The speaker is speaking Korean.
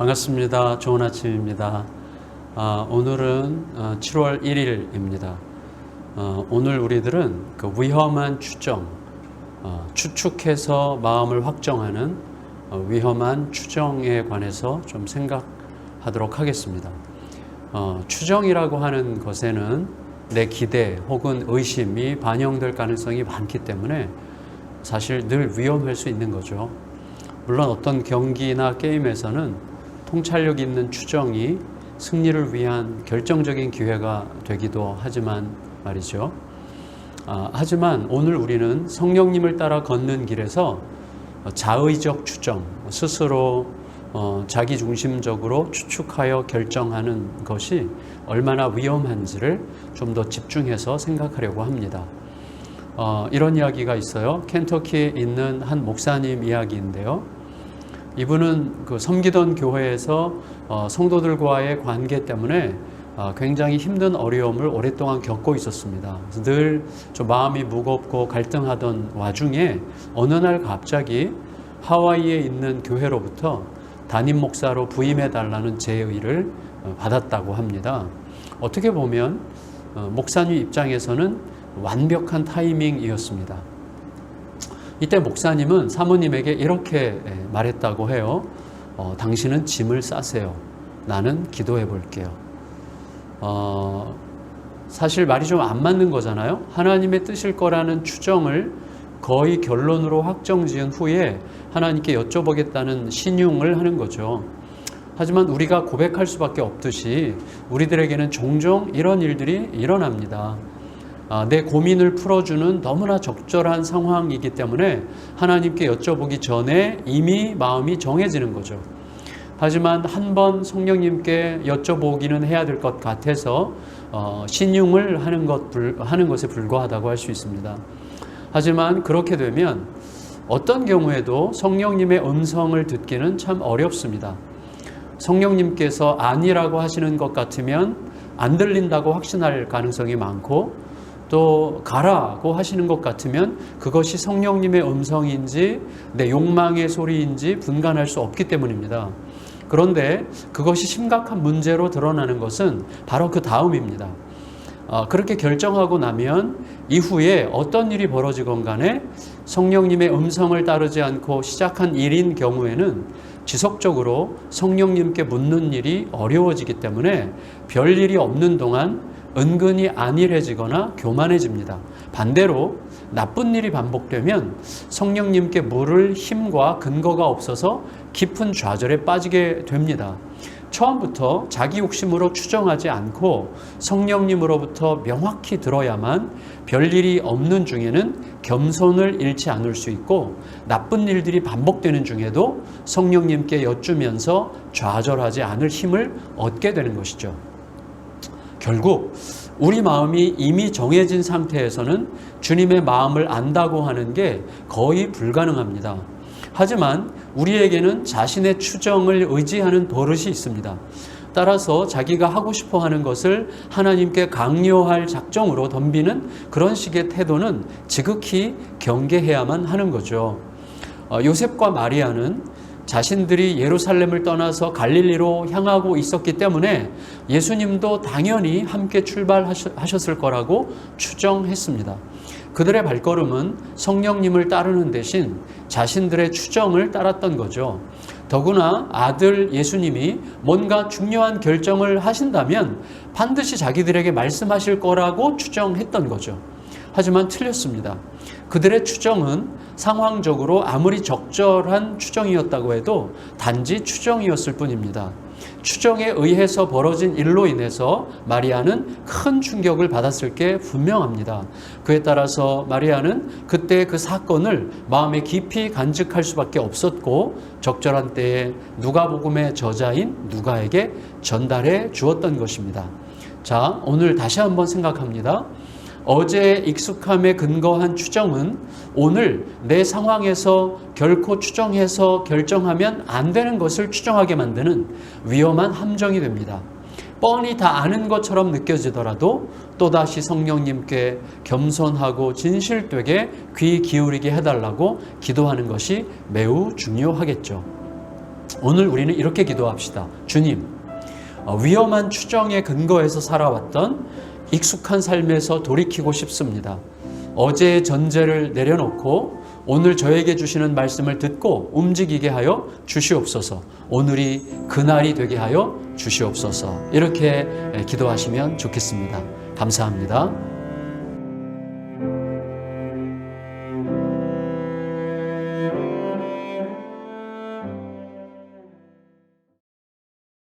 반갑습니다. 좋은 아침입니다. 오늘은 7월 1일입니다. 오늘 우리들은 그 위험한 추정, 추측해서 마음을 확정하는 위험한 추정에 관해서 좀 생각하도록 하겠습니다. 추정이라고 하는 것에는 내 기대 혹은 의심이 반영될 가능성이 많기 때문에 사실 늘 위험할 수 있는 거죠. 물론 어떤 경기나 게임에서는 통찰력 있는 추정이 승리를 위한 결정적인 기회가 되기도 하지만 말이죠. 하지만 오늘 우리는 성령님을 따라 걷는 길에서 자의적 추정, 스스로 자기중심적으로 추측하여 결정하는 것이 얼마나 위험한지를 좀 더 집중해서 생각하려고 합니다. 이런 이야기가 있어요. 켄터키에 있는 한 목사님 이야기인데요. 이분은 그 섬기던 교회에서 성도들과의 관계 때문에 굉장히 힘든 어려움을 오랫동안 겪고 있었습니다. 늘 좀 마음이 무겁고 갈등하던 와중에 어느 날 갑자기 하와이에 있는 교회로부터 담임 목사로 부임해 달라는 제의를 받았다고 합니다. 어떻게 보면 목사님 입장에서는 완벽한 타이밍이었습니다. 이때 목사님은 사모님에게 이렇게 말했다고 해요. 당신은 짐을 싸세요. 나는 기도해 볼게요. 사실 말이 좀 안 맞는 거잖아요. 하나님의 뜻일 거라는 추정을 거의 결론으로 확정지은 후에 하나님께 여쭤보겠다는 신용을 하는 거죠. 하지만 우리가 고백할 수밖에 없듯이 우리들에게는 종종 이런 일들이 일어납니다. 내 고민을 풀어주는 너무나 적절한 상황이기 때문에 하나님께 여쭤보기 전에 이미 마음이 정해지는 거죠. 하지만 한번 성령님께 여쭤보기는 해야 될 것 같아서 신용을 하는 것에 불과하다고 할 수 있습니다. 하지만 그렇게 되면 어떤 경우에도 성령님의 음성을 듣기는 참 어렵습니다. 성령님께서 아니라고 하시는 것 같으면 안 들린다고 확신할 가능성이 많고, 또 가라고 하시는 것 같으면 그것이 성령님의 음성인지 내 욕망의 소리인지 분간할 수 없기 때문입니다. 그런데 그것이 심각한 문제로 드러나는 것은 바로 그 다음입니다. 그렇게 결정하고 나면 이후에 어떤 일이 벌어지건 간에 성령님의 음성을 따르지 않고 시작한 일인 경우에는 지속적으로 성령님께 묻는 일이 어려워지기 때문에 별일이 없는 동안 은근히 안일해지거나 교만해집니다. 반대로 나쁜 일이 반복되면 성령님께 물을 힘과 근거가 없어서 깊은 좌절에 빠지게 됩니다. 처음부터 자기 욕심으로 추정하지 않고 성령님으로부터 명확히 들어야만 별일이 없는 중에는 겸손을 잃지 않을 수 있고, 나쁜 일들이 반복되는 중에도 성령님께 여쭈면서 좌절하지 않을 힘을 얻게 되는 것이죠. 결국 우리 마음이 이미 정해진 상태에서는 주님의 마음을 안다고 하는 게 거의 불가능합니다. 하지만 우리에게는 자신의 추정을 의지하는 버릇이 있습니다. 따라서 자기가 하고 싶어 하는 것을 하나님께 강요할 작정으로 덤비는 그런 식의 태도는 지극히 경계해야만 하는 거죠. 요셉과 마리아는 자신들이 예루살렘을 떠나서 갈릴리로 향하고 있었기 때문에 예수님도 당연히 함께 출발하셨을 거라고 추정했습니다. 그들의 발걸음은 성령님을 따르는 대신 자신들의 추정을 따랐던 거죠. 더구나 아들 예수님이 뭔가 중요한 결정을 하신다면 반드시 자기들에게 말씀하실 거라고 추정했던 거죠. 하지만 틀렸습니다. 그들의 추정은 상황적으로 아무리 적절한 추정이었다고 해도 단지 추정이었을 뿐입니다. 추정에 의해서 벌어진 일로 인해서 마리아는 큰 충격을 받았을 게 분명합니다. 그에 따라서 마리아는 그때 그 사건을 마음에 깊이 간직할 수밖에 없었고, 적절한 때에 누가복음의 저자인 누가에게 전달해 주었던 것입니다. 자, 오늘 다시 한번 생각합니다. 어제의 익숙함에 근거한 추정은 오늘 내 상황에서 결코 추정해서 결정하면 안 되는 것을 추정하게 만드는 위험한 함정이 됩니다. 뻔히 다 아는 것처럼 느껴지더라도 또다시 성령님께 겸손하고 진실되게 귀 기울이게 해달라고 기도하는 것이 매우 중요하겠죠. 오늘 우리는 이렇게 기도합시다. 주님, 위험한 추정에 근거해서 살아왔던 익숙한 삶에서 돌이키고 싶습니다. 어제의 전제를 내려놓고 오늘 저에게 주시는 말씀을 듣고 움직이게 하여 주시옵소서. 오늘이 그날이 되게 하여 주시옵소서. 이렇게 기도하시면 좋겠습니다. 감사합니다.